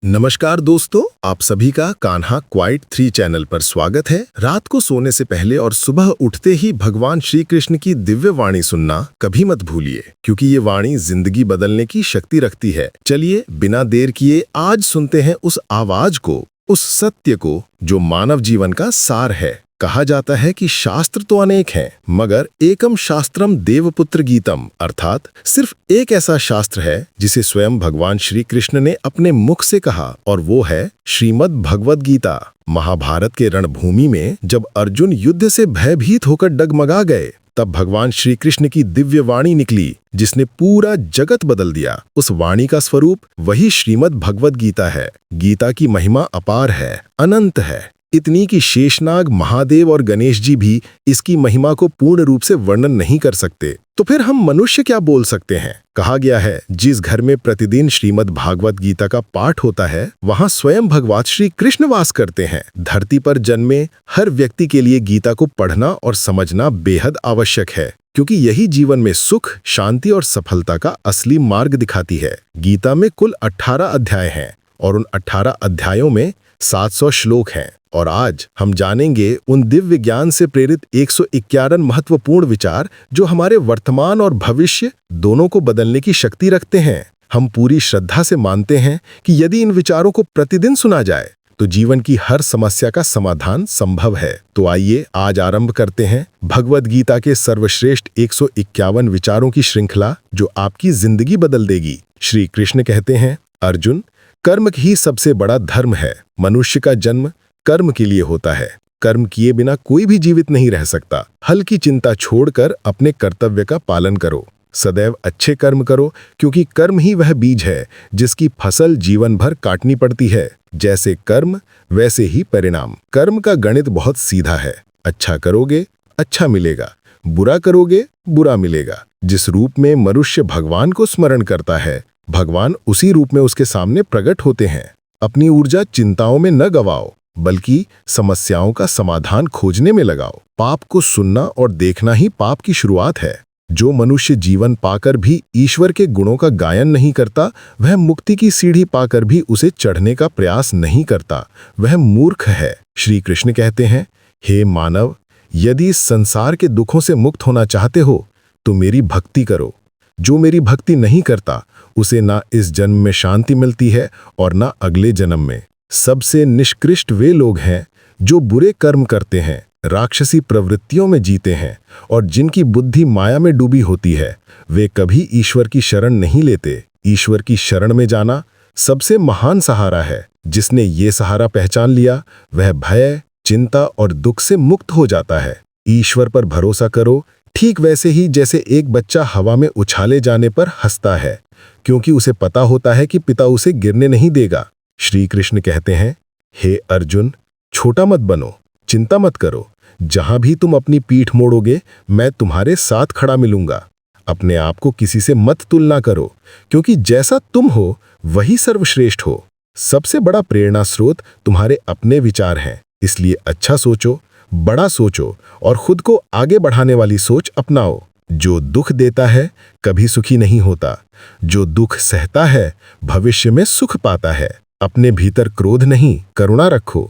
नमस्कार दोस्तों, आप सभी का कान्हा क्वाइट 3 चैनल पर स्वागत है। रात को सोने से पहले और सुबह उठते ही भगवान श्री कृष्ण की दिव्य वाणी सुनना कभी मत भूलिए, क्योंकि ये वाणी जिंदगी बदलने की शक्ति रखती है। चलिए बिना देर किए आज सुनते हैं उस आवाज को, उस सत्य को जो मानव जीवन का सार है। कहा जाता है कि शास्त्र तो अनेक हैं, मगर एकम शास्त्रम देवपुत्र गीतम, अर्थात सिर्फ एक ऐसा शास्त्र है जिसे स्वयं भगवान श्री कृष्ण ने अपने मुख से कहा, और वो है श्रीमद् भगवद गीता। महाभारत के रणभूमि में जब अर्जुन युद्ध से भयभीत होकर डगमगा गए, तब भगवान श्री कृष्ण की दिव्य वाणी निकली, जिसने पूरा जगत बदल दिया। उस वाणी का स्वरूप वही श्रीमद् भगवद गीता है। गीता की महिमा अपार है, अनंत है, इतनी कि शेषनाग, महादेव और गणेश जी भी इसकी महिमा को पूर्ण रूप से वर्णन नहीं कर सकते। तो फिर हम मनुष्य क्या बोल सकते हैं? कहा गया है, जिस घर में प्रतिदिन श्रीमद् भागवत गीता का पाठ होता है, वहां स्वयं भगवान श्री कृष्ण वास करते हैं। धरती पर जन्मे हर व्यक्ति के लिए गीता को पढ़ना और समझना बेहद आवश्यक है, क्योंकि यही जीवन में सुख, शांति और सफलता का असली मार्ग दिखाती है। गीता में कुल 18 अध्याय हैं और उन 18 अध्यायों में 700 श्लोक हैं। और आज हम जानेंगे उन दिव्य ज्ञान से प्रेरित 151 महत्वपूर्ण विचार जो हमारे वर्तमान और भविष्य दोनों को बदलने की शक्ति रखते हैं। हम पूरी श्रद्धा से मानते हैं कि यदि इन विचारों को प्रतिदिन सुना जाए तो जीवन की हर समस्या का समाधान संभव है। तो आइए आज आरंभ करते हैं भगवद गीता के सर्वश्रेष्ठ 151 विचारों की श्रृंखला, जो आपकी जिंदगी बदल देगी। श्री कृष्ण कहते हैं, अर्जुन, कर्म ही सबसे बड़ा धर्म है। मनुष्य का जन्म कर्म के लिए होता है। कर्म किए बिना कोई भी जीवित नहीं रह सकता। हल्की चिंता छोड़कर अपने कर्तव्य का पालन करो। सदैव अच्छे कर्म करो, क्योंकि कर्म ही वह बीज है जिसकी फसल जीवन भर काटनी पड़ती है। जैसे कर्म वैसे ही परिणाम। कर्म का गणित बहुत सीधा है। अच्छा करोगे अच्छा मिलेगा, बुरा करोगे बुरा मिलेगा। जिस रूप में मनुष्य भगवान को स्मरण करता है, भगवान उसी रूप में उसके सामने प्रकट होते हैं। अपनी ऊर्जा चिंताओं में न गवाओ, बल्कि समस्याओं का समाधान खोजने में लगाओ। पाप को सुनना और देखना ही पाप की शुरुआत है। जो मनुष्य जीवन पाकर भी ईश्वर के गुणों का गायन नहीं करता, वह मुक्ति की सीढ़ी पाकर भी उसे चढ़ने का प्रयास नहीं करता, वह मूर्ख है। श्री कृष्ण कहते हैं, हे मानव, यदि इस संसार के दुखों से मुक्त होना चाहते हो तो मेरी भक्ति करो। जो मेरी भक्ति नहीं करता, उसे ना इस जन्म में शांति मिलती है और ना अगले जन्म में। सबसे निष्कृष्ट वे लोग हैं जो बुरे कर्म करते हैं, राक्षसी प्रवृत्तियों में जीते हैं और जिनकी बुद्धि माया में डूबी होती है। वे कभी ईश्वर की शरण नहीं लेते। ईश्वर की शरण में जाना सबसे महान सहारा है। जिसने ये सहारा पहचान लिया, वह भय, चिंता और दुख से मुक्त हो जाता है। ईश्वर पर भरोसा करो, ठीक वैसे ही जैसे एक बच्चा हवा में उछाले जाने पर हंसता है, क्योंकि उसे पता होता है कि पिता उसे गिरने नहीं देगा। श्री कृष्ण कहते हैं, हे अर्जुन, छोटा मत बनो, चिंता मत करो। जहां भी तुम अपनी पीठ मोड़ोगे, मैं तुम्हारे साथ खड़ा मिलूंगा। अपने आप को किसी से मत तुलना करो, क्योंकि जैसा तुम हो वही सर्वश्रेष्ठ हो। सबसे बड़ा प्रेरणा स्रोत तुम्हारे अपने विचार हैं। इसलिए अच्छा सोचो, बड़ा सोचो और खुद को आगे बढ़ाने वाली सोच अपनाओ। जो दुख देता है कभी सुखी नहीं होता। जो दुख सहता है भविष्य में सुख पाता है। अपने भीतर क्रोध नहीं, करुणा रखो,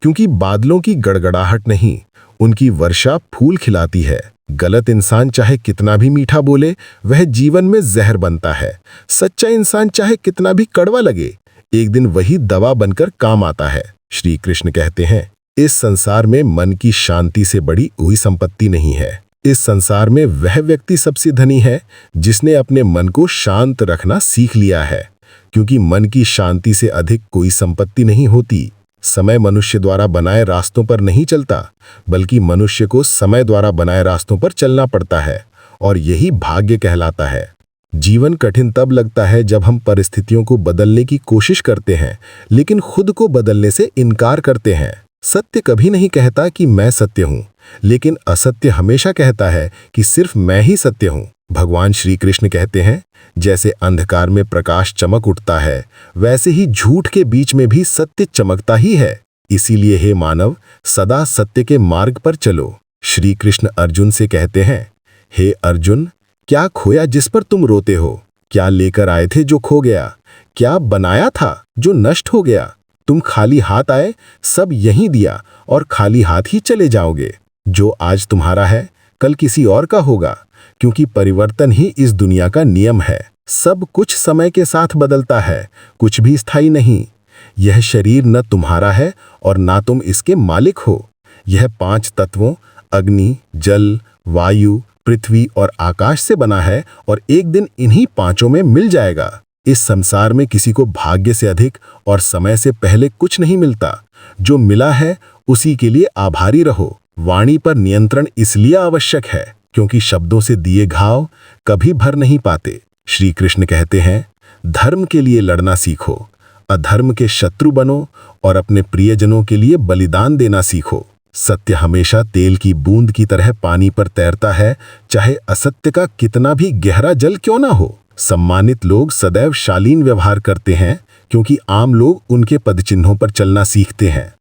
क्योंकि बादलों की गड़गड़ाहट नहीं, उनकी वर्षा फूल खिलाती है। गलत इंसान चाहे कितना भी मीठा बोले, वह जीवन में जहर बनता है। सच्चा इंसान चाहे कितना भी कड़वा लगे, एक दिन वही दवा बनकर काम आता है। श्री कृष्ण कहते हैं, इस संसार में मन की शांति से बड़ी कोई संपत्ति नहीं है। इस संसार में वह व्यक्ति सबसे धनी है जिसने अपने मन को शांत रखना सीख लिया है, क्योंकि मन की शांति से अधिक कोई संपत्ति नहीं होती। समय मनुष्य द्वारा बनाए रास्तों पर नहीं चलता, बल्कि मनुष्य को समय द्वारा बनाए रास्तों पर चलना पड़ता है, और यही भाग्य कहलाता है। जीवन कठिन तब लगता है जब हम परिस्थितियों को बदलने की कोशिश करते हैं, लेकिन खुद को बदलने से इनकार करते हैं। सत्य कभी नहीं कहता कि मैं सत्य हूं, लेकिन असत्य हमेशा कहता है कि सिर्फ मैं ही सत्य हूं। भगवान श्री कृष्ण कहते हैं, जैसे अंधकार में प्रकाश चमक उठता है, वैसे ही झूठ के बीच में भी सत्य चमकता ही है। इसीलिए हे मानव, सदा सत्य के मार्ग पर चलो। श्री कृष्ण अर्जुन से कहते हैं, हे अर्जुन, क्या खोया जिस पर तुम रोते हो? क्या लेकर आए थे जो खो गया? क्या बनाया था जो नष्ट हो गया? तुम खाली हाथ आए, सब यहीं दिया और खाली हाथ ही चले जाओगे। जो आज तुम्हारा है कल किसी और का होगा, क्योंकि परिवर्तन ही इस दुनिया का नियम है। सब कुछ समय के साथ बदलता है, कुछ भी स्थायी नहीं। यह शरीर न तुम्हारा है और ना तुम इसके मालिक हो। यह 5 तत्वों अग्नि, जल, वायु, पृथ्वी और आकाश से बना है और एक दिन इन्हीं 5 में मिल जाएगा। इस संसार में किसी को भाग्य से अधिक और समय से पहले कुछ नहीं मिलता। जो मिला है उसी के लिए आभारी रहो। वाणी पर नियंत्रण इसलिए आवश्यक है क्योंकि शब्दों से दिए घाव कभी भर नहीं पाते। श्री कृष्ण कहते हैं, धर्म के लिए लड़ना सीखो, अधर्म के शत्रु बनो और अपने प्रियजनों के लिए बलिदान देना सीखो। सत्य हमेशा तेल की बूंद की तरह पानी पर तैरता है, चाहे असत्य का कितना भी गहरा जल क्यों ना हो। सम्मानित लोग सदैव शालीन व्यवहार करते हैं क्योंकि आम लोग उनके पदचिन्हों पर चलना सीखते हैं।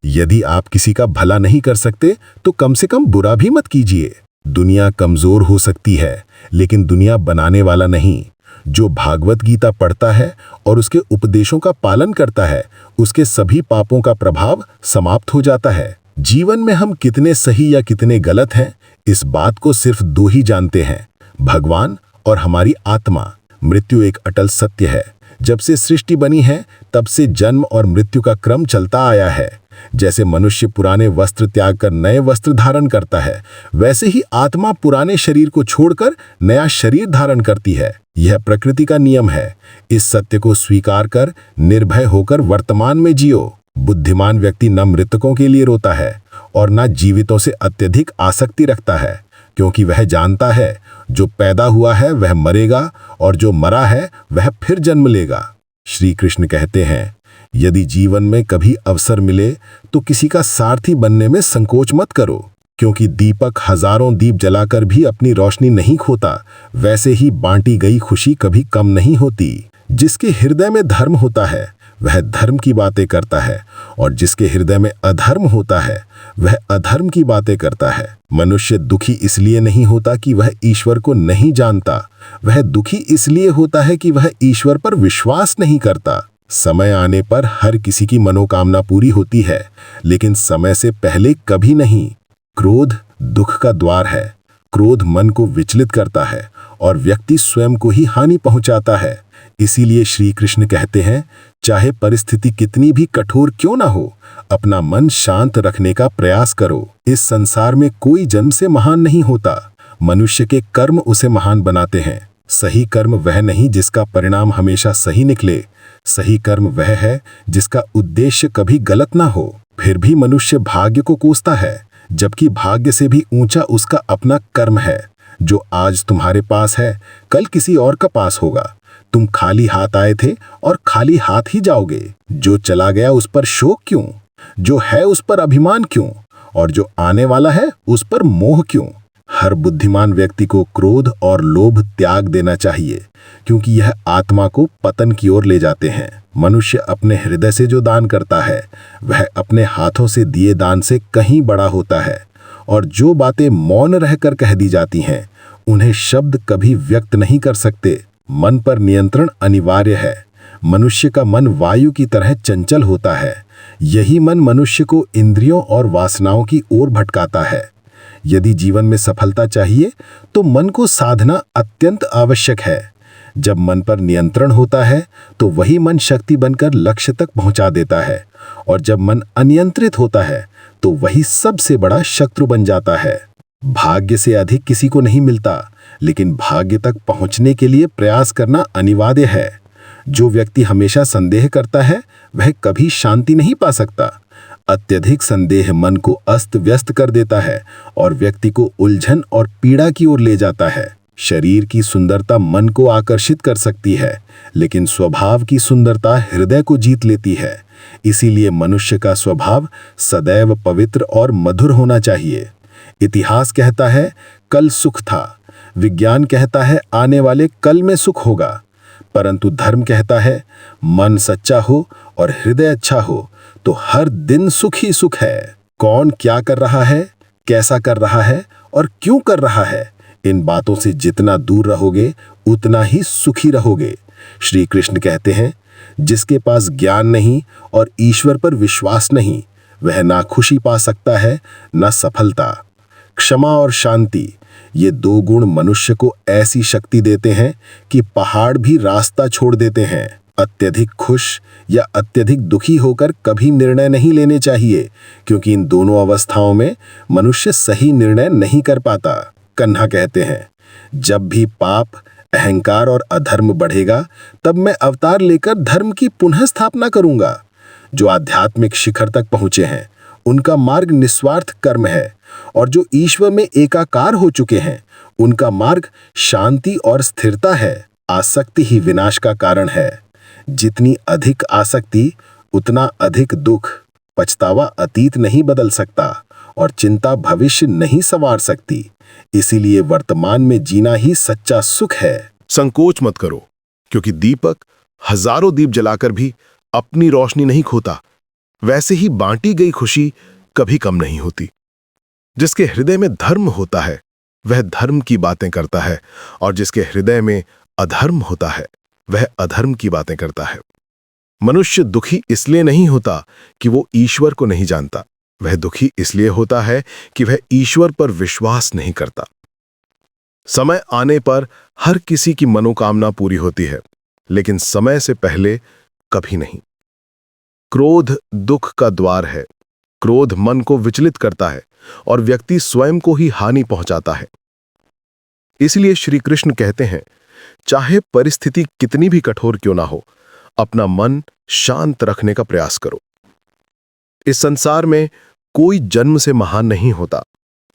यदि आप किसी का भला नहीं कर सकते तो कम से कम बुरा भी मत कीजिए। दुनिया कमजोर हो सकती है, लेकिन दुनिया बनाने वाला नहीं। जो भागवत गीता पढ़ता है और उसके उपदेशों का पालन करता है, उसके सभी पापों का प्रभाव समाप्त हो जाता है। जीवन में हम कितने सही या कितने गलत हैं, इस बात को सिर्फ 2 ही जानते हैं, भगवान और हमारी आत्मा। मृत्यु एक अटल सत्य है। जब से सृष्टि बनी है तब से जन्म और मृत्यु का क्रम चलता आया है। जैसे मनुष्य पुराने वस्त्र त्याग कर नए वस्त्र धारण करता है, वैसे ही आत्मा पुराने शरीर को छोड़कर नया शरीर धारण करती है। यह प्रकृति का नियम है। इस सत्य को स्वीकार कर निर्भय होकर वर्तमान में जियो। बुद्धिमान व्यक्ति न मृतकों के लिए रोता है और न जीवितों से अत्यधिक आसक्ति रखता है, क्योंकि वह जानता है जो पैदा हुआ है वह मरेगा और जो मरा है वह फिर जन्म लेगा। श्री कृष्ण कहते हैं, यदि जीवन में कभी अवसर मिले तो किसी का सारथी बनने में संकोच मत करो, क्योंकि दीपक हजारों दीप जलाकर भी अपनी रोशनी नहीं खोता, वैसे ही बांटी गई खुशी कभी कम नहीं होती। जिसके हृदय में धर्म होता है वह धर्म की बातें करता है और जिसके हृदय में अधर्म होता है वह अधर्म की बातें करता है। मनुष्य दुखी इसलिए नहीं होता कि वह ईश्वर को नहीं जानता, वह दुखी इसलिए होता है कि वह ईश्वर पर विश्वास नहीं करता। समय आने पर हर किसी की मनोकामना पूरी होती है, लेकिन समय से पहले कभी नहीं। क्रोध दुख का द्वार है। क्रोध मन को विचलित करता है और व्यक्ति स्वयं को ही हानि पहुंचाता है। इसीलिए श्री कृष्ण कहते हैं, चाहे परिस्थिति कितनी भी कठोर क्यों ना हो, अपना मन शांत रखने का प्रयास करो। इस संसार में कोई जन्म से महान नहीं होता, मनुष्य के कर्म उसे महान बनाते हैं। सही कर्म वह नहीं जिसका परिणाम हमेशा सही निकले, सही कर्म वह है जिसका उद्देश्य कभी गलत ना हो। फिर भी मनुष्य भाग्य को कोसता है, जबकि भाग्य से भी ऊंचा उसका अपना कर्म है। जो आज तुम्हारे पास है कल किसी और का पास होगा। तुम खाली हाथ आए थे और खाली हाथ ही जाओगे। जो चला गया उस पर शोक क्यों? जो है उस पर अभिमान क्यों? और जो आने वाला है उस पर मोह क्यों? हर बुद्धिमान व्यक्ति को क्रोध और लोभ त्याग देना चाहिए, क्योंकि यह आत्मा को पतन की ओर ले जाते हैं। मनुष्य अपने हृदय से जो दान करता है वह अपने हाथों से दिए दान से कहीं बड़ा होता है। और जो बातें मौन रहकर कह दी जाती हैं उन्हें शब्द कभी व्यक्त नहीं कर सकते। मन पर नियंत्रण अनिवार्य है। मनुष्य का मन वायु की तरह चंचल होता है। यही मन मनुष्य को इंद्रियों और वासनाओं की ओर भटकाता है। यदि जीवन में सफलता चाहिए तो मन को साधना अत्यंत आवश्यक है। जब मन पर नियंत्रण होता है तो वही मन शक्ति बनकर लक्ष्य तक पहुंचा देता है, और जब मन अनियंत्रित होता है तो वही सबसे बड़ा शत्रु बन जाता है। भाग्य से अधिक किसी को नहीं मिलता, लेकिन भाग्य तक पहुंचने के लिए प्रयास करना अनिवार्य है। जो व्यक्ति हमेशा संदेह करता है वह कभी शांति नहीं पा सकता। अत्यधिक संदेह मन को अस्त व्यस्त कर देता है और व्यक्ति को उलझन और पीड़ा की ओर ले जाता है। शरीर की सुंदरता मन को आकर्षित कर सकती है, लेकिन स्वभाव की सुंदरता हृदय को जीत लेती है। इसीलिए मनुष्य का स्वभाव सदैव पवित्र और मधुर होना चाहिए। इतिहास कहता है कल सुख था, विज्ञान कहता है आने वाले कल में सुख होगा, परंतु धर्म कहता है मन सच्चा हो और हृदय अच्छा हो तो हर दिन सुख ही सुख है। कौन क्या कर रहा है, कैसा कर रहा है और क्यों कर रहा है, इन बातों से जितना दूर रहोगे उतना ही सुखी रहोगे। श्री कृष्ण कहते हैं, जिसके पास ज्ञान नहीं और ईश्वर पर विश्वास नहीं, वह ना खुशी पा सकता है ना सफलता। क्षमा और शांति, ये दो गुण मनुष्य को ऐसी शक्ति देते हैं कि पहाड़ भी रास्ता छोड़ देते हैं। अत्यधिक खुश या अत्यधिक दुखी होकर कभी निर्णय नहीं लेने चाहिए, क्योंकि इन दोनों अवस्थाओं में मनुष्य सही निर्णय नहीं कर पाता। कन्हा कहते हैं, जब भी पाप, अहंकार और अधर्म बढ़ेगा, तब मैं अवतार लेकर धर्म की पुनः स्थापना करूंगा। जो आध्यात्मिक शिखर तक पहुंचे हैं, उनका मार्ग निस्वार्थ कर्म है, और जो ईश्वर में एकाकार हो चुके हैं, उनका मार्ग शांति और स्थिरता है। आसक्ति ही विनाश का कारण है। जितनी अधिक आसक्ति, उतना अधिक दुख। पछतावा अतीत नहीं बदल सकता और चिंता भविष्य नहीं संवार सकती। इसीलिए वर्तमान में जीना ही सच्चा सुख है। संकोच मत करो, क्योंकि दीपक हजारों दीप जलाकर भी अपनी रोशनी नहीं खोता। वैसे ही बांटी गई खुशी कभी कम नहीं होती। जिसके हृदय में धर्म होता है, वह धर्म की बातें करता है, और जिसके हृदय में अधर्म होता है, वह अधर्म की बातें करता है। मनुष्य दुखी इसलिए नहीं होता कि वो ईश्वर को नहीं जानता। वह दुखी इसलिए होता है कि वह ईश्वर पर विश्वास नहीं करता। समय आने पर हर किसी की मनोकामना पूरी होती है, लेकिन समय से पहले कभी नहीं। क्रोध दुख का द्वार है। क्रोध मन को विचलित करता है और व्यक्ति स्वयं को ही हानि पहुंचाता है। इसलिए श्री कृष्ण कहते हैं, चाहे परिस्थिति कितनी भी कठोर क्यों ना हो, अपना मन शांत रखने का प्रयास करो। इस संसार में कोई जन्म से महान नहीं होता।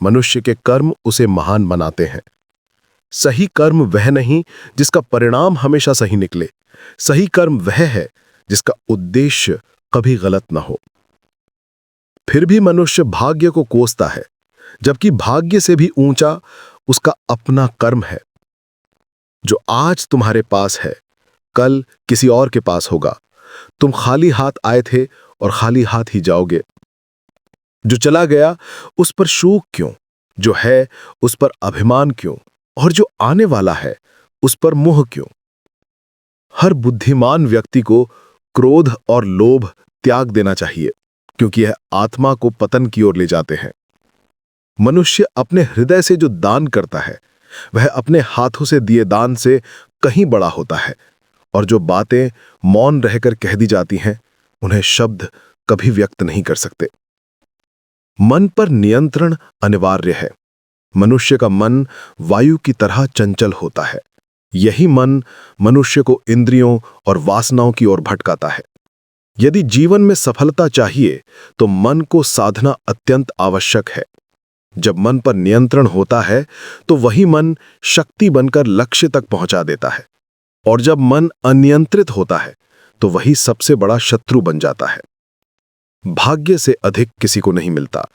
मनुष्य के कर्म उसे महान बनाते हैं। सही कर्म वह नहीं जिसका परिणाम हमेशा सही निकले। सही कर्म वह है जिसका उद्देश्य कभी गलत ना हो। फिर भी मनुष्य भाग्य को कोसता है, जबकि भाग्य से भी ऊंचा उसका अपना कर्म है। जो आज तुम्हारे पास है, कल किसी और के पास होगा। तुम खाली हाथ आए थे और खाली हाथ ही जाओगे। जो चला गया उस पर शोक क्यों? जो है उस पर अभिमान क्यों? और जो आने वाला है उस पर मोह क्यों? हर बुद्धिमान व्यक्ति को क्रोध और लोभ त्याग देना चाहिए, क्योंकि यह आत्मा को पतन की ओर ले जाते हैं। मनुष्य अपने हृदय से जो दान करता है, वह अपने हाथों से दिए दान से कहीं बड़ा होता है। और जो बातें मौन रहकर कह दी जाती हैं, उन्हें शब्द कभी व्यक्त नहीं कर सकते। मन पर नियंत्रण अनिवार्य है। मनुष्य का मन वायु की तरह चंचल होता है। यही मन मनुष्य को इंद्रियों और वासनाओं की ओर भटकाता है। यदि जीवन में सफलता चाहिए तो मन को साधना अत्यंत आवश्यक है। जब मन पर नियंत्रण होता है तो वही मन शक्ति बनकर लक्ष्य तक पहुंचा देता है, और जब मन अनियंत्रित होता है तो वही सबसे बड़ा शत्रु बन जाता है। भाग्य से अधिक किसी को नहीं मिलता,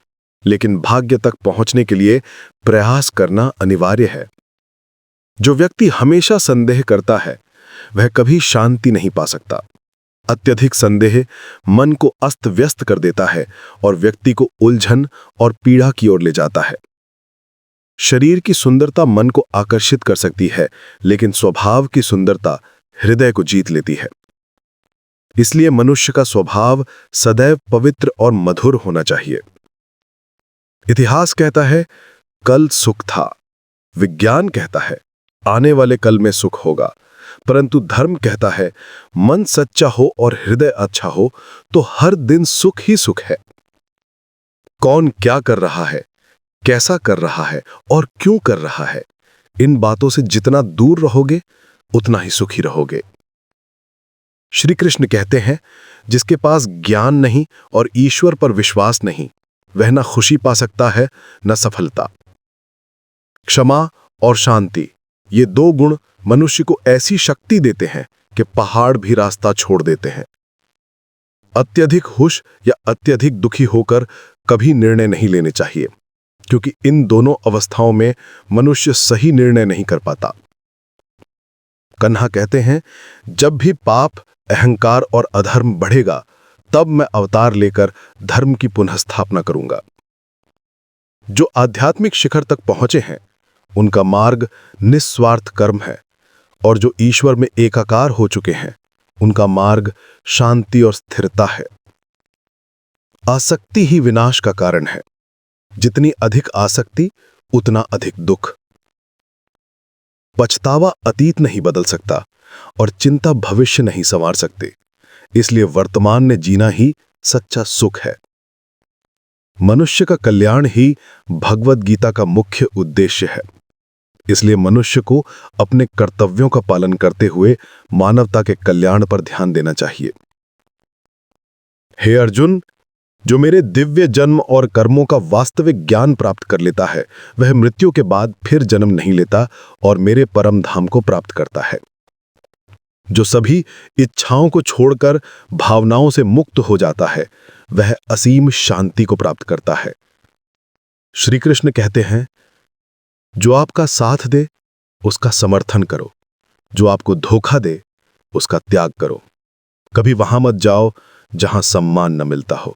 लेकिन भाग्य तक पहुंचने के लिए प्रयास करना अनिवार्य है। जो व्यक्ति हमेशा संदेह करता है, वह कभी शांति नहीं पा सकता। अत्यधिक संदेह मन को अस्त व्यस्त कर देता है और व्यक्ति को उलझन और पीड़ा की ओर ले जाता है। शरीर की सुंदरता मन को आकर्षित कर सकती है, लेकिन स्वभाव की सुंदरता हृदय को जीत लेती है। इसलिए मनुष्य का स्वभाव सदैव पवित्र और मधुर होना चाहिए। इतिहास कहता है कल सुख था, विज्ञान कहता है आने वाले कल में सुख होगा, परंतु धर्म कहता है मन सच्चा हो और हृदय अच्छा हो तो हर दिन सुख ही सुख है। कौन क्या कर रहा है, कैसा कर रहा है और क्यों कर रहा है, इन बातों से जितना दूर रहोगे उतना ही सुखी रहोगे। श्री कृष्ण कहते हैं, जिसके पास ज्ञान नहीं और ईश्वर पर विश्वास नहीं, वह न खुशी पा सकता है न सफलता। क्षमा और शांति, ये दो गुण मनुष्य को ऐसी शक्ति देते हैं कि पहाड़ भी रास्ता छोड़ देते हैं। अत्यधिक खुश या अत्यधिक दुखी होकर कभी निर्णय नहीं लेने चाहिए, क्योंकि इन दोनों अवस्थाओं में मनुष्य सही निर्णय नहीं कर पाता। कन्हा कहते हैं, जब भी पाप, अहंकार और अधर्म बढ़ेगा, तब मैं अवतार लेकर धर्म की पुनः स्थापना करूंगा। जो आध्यात्मिक शिखर तक पहुंचे हैं, उनका मार्ग निस्वार्थ कर्म है, और जो ईश्वर में एकाकार हो चुके हैं, उनका मार्ग शांति और स्थिरता है। आसक्ति ही विनाश का कारण है। जितनी अधिक आसक्ति, उतना अधिक दुख। पछतावा अतीत नहीं बदल सकता और चिंता भविष्य नहीं संवार सकती। इसलिए वर्तमान में जीना ही सच्चा सुख है। मनुष्य का कल्याण ही भगवद गीता का मुख्य उद्देश्य है। इसलिए मनुष्य को अपने कर्तव्यों का पालन करते हुए मानवता के कल्याण पर ध्यान देना चाहिए। हे अर्जुन, जो मेरे दिव्य जन्म और कर्मों का वास्तविक ज्ञान प्राप्त कर लेता है, वह मृत्यु के बाद फिर जन्म नहीं लेता और मेरे परम धाम को प्राप्त करता है। जो सभी इच्छाओं को छोड़कर भावनाओं से मुक्त हो जाता है, वह असीम शांति को प्राप्त करता है। श्री कृष्ण कहते हैं, जो आपका साथ दे उसका समर्थन करो, जो आपको धोखा दे उसका त्याग करो। कभी वहां मत जाओ जहां सम्मान न मिलता हो,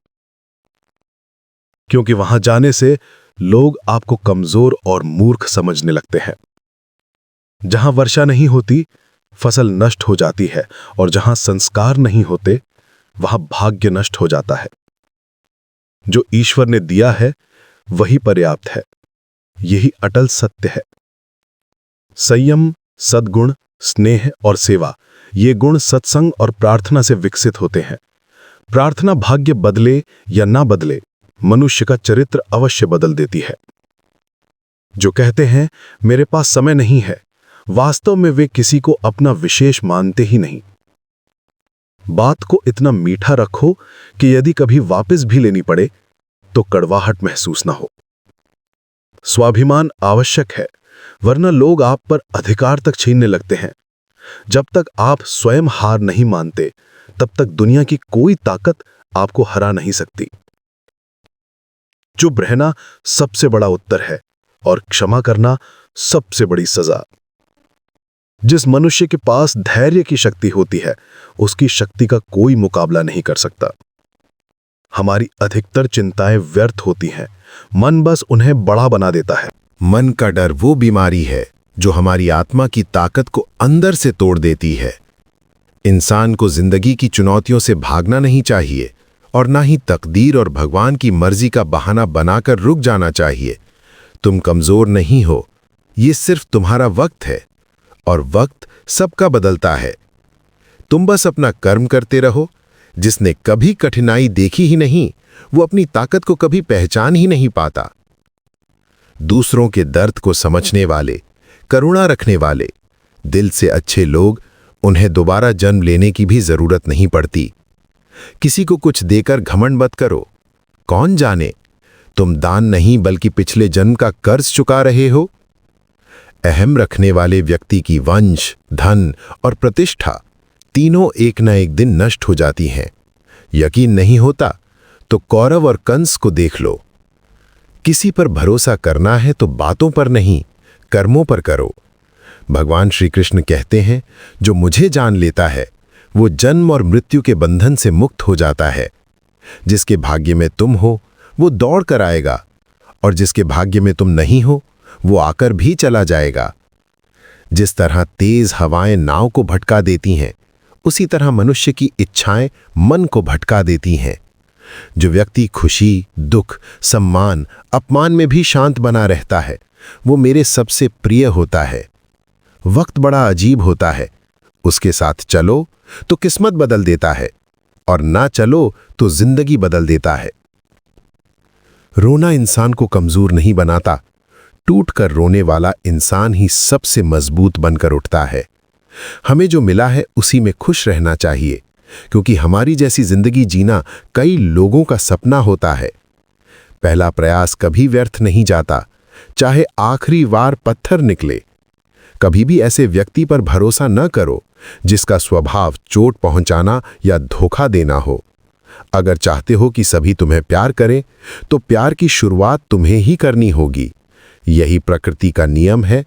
क्योंकि वहां जाने से लोग आपको कमजोर और मूर्ख समझने लगते हैं। जहां वर्षा नहीं होती, फसल नष्ट हो जाती है, और जहां संस्कार नहीं होते, वहां भाग्य नष्ट हो जाता है। जो ईश्वर ने दिया है वही पर्याप्त है। यही अटल सत्य है। संयम, सद्गुण, स्नेह और सेवा, ये गुण सत्संग और प्रार्थना से विकसित होते हैं। प्रार्थना भाग्य बदले या ना बदले, मनुष्य का चरित्र अवश्य बदल देती है। जो कहते हैं मेरे पास समय नहीं है, वास्तव में वे किसी को अपना विशेष मानते ही नहीं। बात को इतना मीठा रखो कि यदि कभी वापस भी लेनी पड़े तो कड़वाहट महसूस ना हो। स्वाभिमान आवश्यक है, वरना लोग आप पर अधिकार तक छीनने लगते हैं। जब तक आप स्वयं हार नहीं मानते, तब तक दुनिया की कोई ताकत आपको हरा नहीं सकती। चुप रहना सबसे बड़ा उत्तर है और क्षमा करना सबसे बड़ी सजा। जिस मनुष्य के पास धैर्य की शक्ति होती है, उसकी शक्ति का कोई मुकाबला नहीं कर सकता। हमारी अधिकतर चिंताएं व्यर्थ होती हैं, मन बस उन्हें बड़ा बना देता है। मन का डर वो बीमारी है जो हमारी आत्मा की ताकत को अंदर से तोड़ देती है। इंसान को जिंदगी की चुनौतियों से भागना नहीं चाहिए और ना ही तकदीर और भगवान की मर्जी का बहाना बनाकर रुक जाना चाहिए। तुम कमजोर नहीं हो, ये सिर्फ तुम्हारा वक्त है और वक्त सबका बदलता है। तुम बस अपना कर्म करते रहो। जिसने कभी कठिनाई देखी ही नहीं, वो अपनी ताकत को कभी पहचान ही नहीं पाता। दूसरों के दर्द को समझने वाले, करुणा रखने वाले, दिल से अच्छे लोग, उन्हें दोबारा जन्म लेने की भी जरूरत नहीं पड़ती। किसी को कुछ देकर घमंड मत करो। कौन जाने तुम दान नहीं बल्कि पिछले जन्म का कर्ज चुका रहे हो। अहम रखने वाले व्यक्ति की वंश, धन और प्रतिष्ठा तीनों एक न एक दिन नष्ट हो जाती हैं। यकीन नहीं होता तो कौरव और कंस को देख लो। किसी पर भरोसा करना है तो बातों पर नहीं, कर्मों पर करो। भगवान श्री कृष्ण कहते हैं, जो मुझे जान लेता है वो जन्म और मृत्यु के बंधन से मुक्त हो जाता है। जिसके भाग्य में तुम हो वो दौड़ कर आएगा और जिसके भाग्य में तुम नहीं हो वो आकर भी चला जाएगा। जिस तरह तेज हवाएं नाव को भटका देती हैं, उसी तरह मनुष्य की इच्छाएं मन को भटका देती हैं। जो व्यक्ति खुशी, दुख, सम्मान, अपमान में भी शांत बना रहता है, वो मेरे सबसे प्रिय होता है। वक्त बड़ा अजीब होता है, उसके साथ चलो तो किस्मत बदल देता है और ना चलो तो जिंदगी बदल देता है। रोना इंसान को कमजोर नहीं बनाता, टूटकर रोने वाला इंसान ही सबसे मजबूत बनकर उठता है। हमें जो मिला है उसी में खुश रहना चाहिए, क्योंकि हमारी जैसी जिंदगी जीना कई लोगों का सपना होता है। पहला प्रयास कभी व्यर्थ नहीं जाता, चाहे आखिरी वार पत्थर निकले। कभी भी ऐसे व्यक्ति पर भरोसा न करो जिसका स्वभाव चोट पहुंचाना या धोखा देना हो। अगर चाहते हो कि सभी तुम्हें प्यार करें, तो प्यार की शुरुआत तुम्हें ही करनी होगी। यही प्रकृति का नियम है,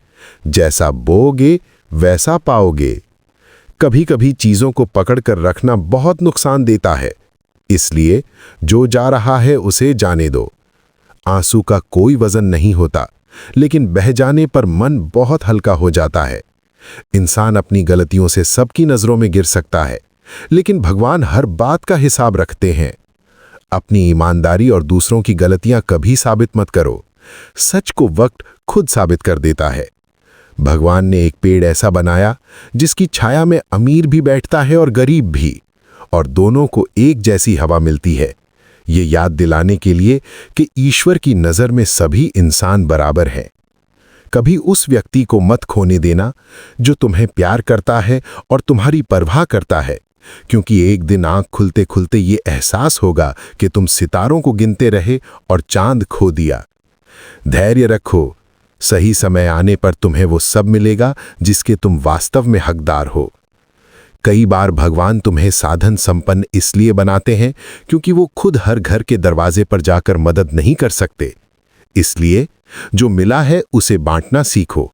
जैसा बोओगे वैसा पाओगे। कभी कभी चीजों को पकड़कर रखना बहुत नुकसान देता है, इसलिए जो जा रहा है उसे जाने दो। आंसू का कोई वजन नहीं होता, लेकिन बह जाने पर मन बहुत हल्का हो जाता है। इंसान अपनी गलतियों से सबकी नजरों में गिर सकता है, लेकिन भगवान हर बात का हिसाब रखते हैं। अपनी ईमानदारी और दूसरों की गलतियां कभी साबित मत करो। सच को वक्त खुद साबित कर देता है। भगवान ने एक पेड़ ऐसा बनाया जिसकी छाया में अमीर भी बैठता है और गरीब भी, और दोनों को एक जैसी हवा मिलती है। ये याद दिलाने के लिए कि ईश्वर की नज़र में सभी इंसान बराबर हैं। कभी उस व्यक्ति को मत खोने देना जो तुम्हें प्यार करता है और तुम्हारी परवाह करता है, क्योंकि एक दिन आंख खुलते खुलते ये एहसास होगा कि तुम सितारों को गिनते रहे और चांद खो दिया। धैर्य रखो, सही समय आने पर तुम्हें वो सब मिलेगा जिसके तुम वास्तव में हकदार हो। कई बार भगवान तुम्हें साधन संपन्न इसलिए बनाते हैं क्योंकि वो खुद हर घर के दरवाजे पर जाकर मदद नहीं कर सकते। इसलिए जो मिला है उसे बांटना सीखो।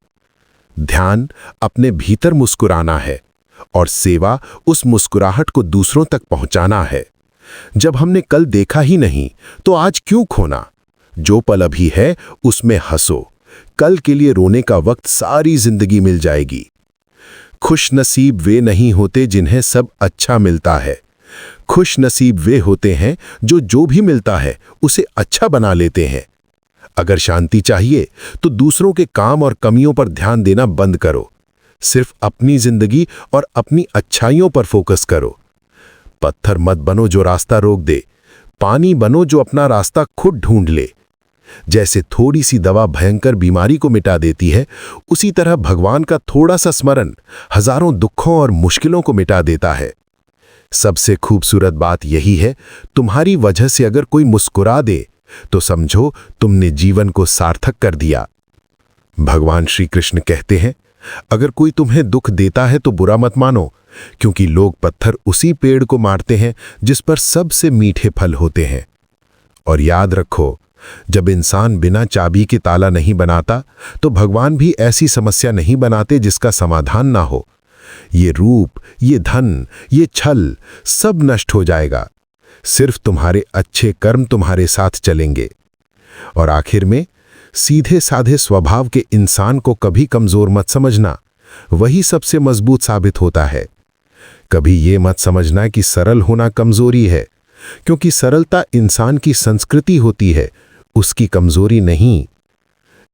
ध्यान अपने भीतर मुस्कुराना है और सेवा उस मुस्कुराहट को दूसरों तक पहुंचाना है। जब हमने कल देखा ही नहीं तो आज क्यों खोना? जो पल अभी है उसमें हंसो, कल के लिए रोने का वक्त सारी जिंदगी मिल जाएगी। खुश नसीब वे नहीं होते जिन्हें सब अच्छा मिलता है। खुश नसीब वे होते हैं जो भी मिलता है उसे अच्छा बना लेते हैं। अगर शांति चाहिए तो दूसरों के काम और कमियों पर ध्यान देना बंद करो। सिर्फ अपनी जिंदगी और अपनी अच्छाइयों पर फोकस करो। पत्थर मत बनो जो रास्ता रोक दे, पानी बनो जो अपना रास्ता खुद ढूंढ ले। जैसे थोड़ी सी दवा भयंकर बीमारी को मिटा देती है, उसी तरह भगवान का थोड़ा सा स्मरण हजारों दुखों और मुश्किलों को मिटा देता है। सबसे खूबसूरत बात यही है, तुम्हारी वजह से अगर कोई मुस्कुरा दे तो समझो तुमने जीवन को सार्थक कर दिया। भगवान श्री कृष्ण कहते हैं, अगर कोई तुम्हें दुख देता है तो बुरा मत मानो, क्योंकि लोग पत्थर उसी पेड़ को मारते हैं जिस पर सबसे मीठे फल होते हैं। और याद रखो, जब इंसान बिना चाबी के ताला नहीं बनाता तो भगवान भी ऐसी समस्या नहीं बनाते जिसका समाधान ना हो। ये रूप, ये धन, ये छल सब नष्ट हो जाएगा। सिर्फ तुम्हारे अच्छे कर्म तुम्हारे साथ चलेंगे। और आखिर में, सीधे साधे स्वभाव के इंसान को कभी कमजोर मत समझना, वही सबसे मजबूत साबित होता है। कभी ये मत समझना कि सरल होना कमजोरी है, क्योंकि सरलता इंसान की संस्कृति होती है, उसकी कमजोरी नहीं।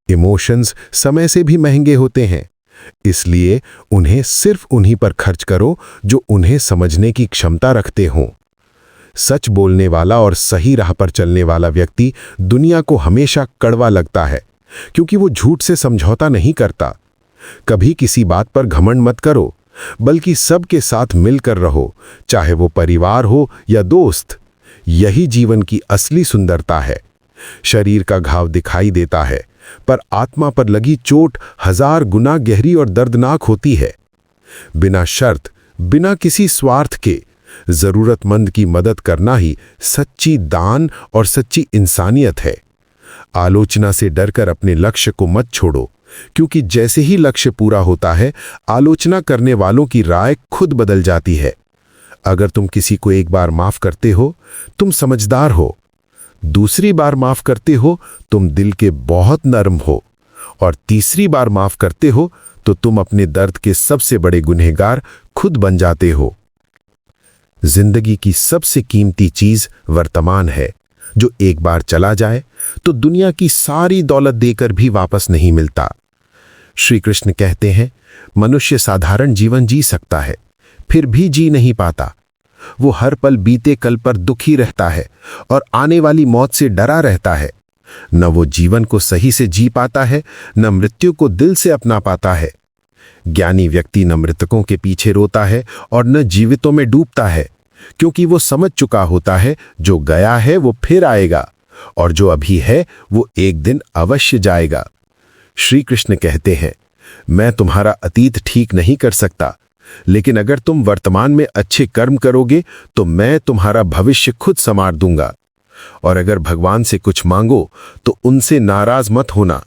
इमोशंस समय से भी महंगे होते हैं, इसलिए उन्हें सिर्फ उन्हीं पर खर्च करो जो उन्हें समझने की क्षमता रखते हों। सच बोलने वाला और सही राह पर चलने वाला व्यक्ति दुनिया को हमेशा कड़वा लगता है, क्योंकि वो झूठ से समझौता नहीं करता। कभी किसी बात पर घमंड मत करो, बल्कि सबके साथ मिलकर रहो, चाहे वो परिवार हो या दोस्त। यही जीवन की असली सुंदरता है। शरीर का घाव दिखाई देता है, पर आत्मा पर लगी चोट 1000 गुना गहरी और दर्दनाक होती है। बिना शर्त, बिना किसी स्वार्थ के जरूरतमंद की मदद करना ही सच्ची दान और सच्ची इंसानियत है। आलोचना से डरकर अपने लक्ष्य को मत छोड़ो, क्योंकि जैसे ही लक्ष्य पूरा होता है, आलोचना करने वालों की राय खुद बदल जाती है। अगर तुम किसी को एक बार माफ करते हो, तुम समझदार हो। दूसरी बार माफ करते हो, तुम दिल के बहुत नरम हो। और तीसरी बार माफ करते हो तो तुम अपने दर्द के सबसे बड़े गुनहगार खुद बन जाते हो। जिंदगी की सबसे कीमती चीज वर्तमान है, जो एक बार चला जाए तो दुनिया की सारी दौलत देकर भी वापस नहीं मिलता। श्री कृष्ण कहते हैं, मनुष्य साधारण जीवन जी सकता है, फिर भी जी नहीं पाता। वो हर पल बीते कल पर दुखी रहता है और आने वाली मौत से डरा रहता है। न वो जीवन को सही से जी पाता है, न मृत्यु को दिल से अपना पाता है। ज्ञानी व्यक्ति न मृतकों के पीछे रोता है और न जीवितों में डूबता है, क्योंकि वो समझ चुका होता है, जो गया है वो फिर आएगा, और जो अभी है वो एक दिन अवश्य जाएगा। श्री कृष्ण कहते हैं, मैं तुम्हारा अतीत ठीक नहीं कर सकता, लेकिन अगर तुम वर्तमान में अच्छे कर्म करोगे तो मैं तुम्हारा भविष्य खुद संवार दूंगा। और अगर भगवान से कुछ मांगो तो उनसे नाराज मत होना,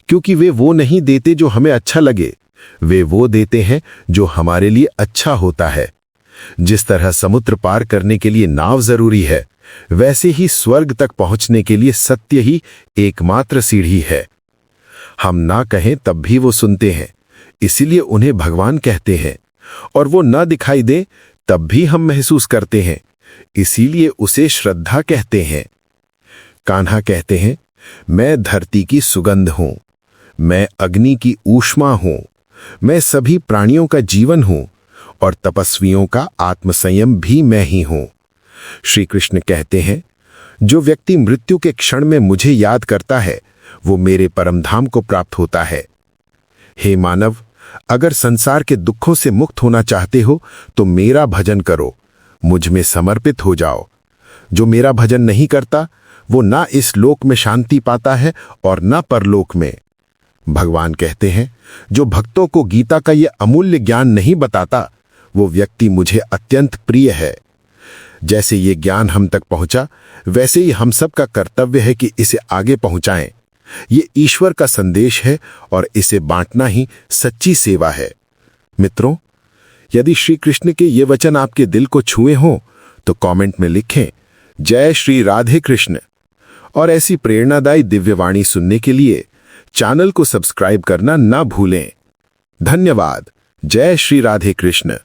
क्योंकि वे वो नहीं देते जो हमें अच्छा लगे, वे वो देते हैं जो हमारे लिए अच्छा होता है। जिस तरह समुद्र पार करने के लिए नाव जरूरी है, वैसे ही स्वर्ग तक पहुंचने के लिए सत्य ही एकमात्र सीढ़ी है। हम ना कहें तब भी वो सुनते हैं, इसीलिए उन्हें भगवान कहते हैं। और वो ना दिखाई दे तब भी हम महसूस करते हैं, इसीलिए उसे श्रद्धा कहते हैं। कान्हा कहते हैं, मैं धरती की सुगंध हूं, मैं अग्नि की ऊष्मा हूं, मैं सभी प्राणियों का जीवन हूं और तपस्वियों का आत्मसंयम भी मैं ही हूं। श्री कृष्ण कहते हैं, जो व्यक्ति मृत्यु के क्षण में मुझे याद करता है वो मेरे परमधाम को प्राप्त होता है। हे मानव, अगर संसार के दुखों से मुक्त होना चाहते हो तो मेरा भजन करो, मुझ में समर्पित हो जाओ। जो मेरा भजन नहीं करता वो ना इस लोक में शांति पाता है और ना परलोक में। भगवान कहते हैं, जो भक्तों को गीता का ये अमूल्य ज्ञान नहीं बताता वो व्यक्ति मुझे अत्यंत प्रिय है। जैसे ये ज्ञान हम तक पहुंचा, वैसे ही हम सब का कर्तव्य है कि इसे आगे पहुंचाएं। ये ईश्वर का संदेश है और इसे बांटना ही सच्ची सेवा है। मित्रों, यदि श्री कृष्ण के ये वचन आपके दिल को छुए हों तो कमेंट में लिखें, जय श्री राधे कृष्ण। और ऐसी प्रेरणादायी दिव्यवाणी सुनने के लिए चैनल को सब्सक्राइब करना ना भूलें। धन्यवाद। जय श्री राधे कृष्ण।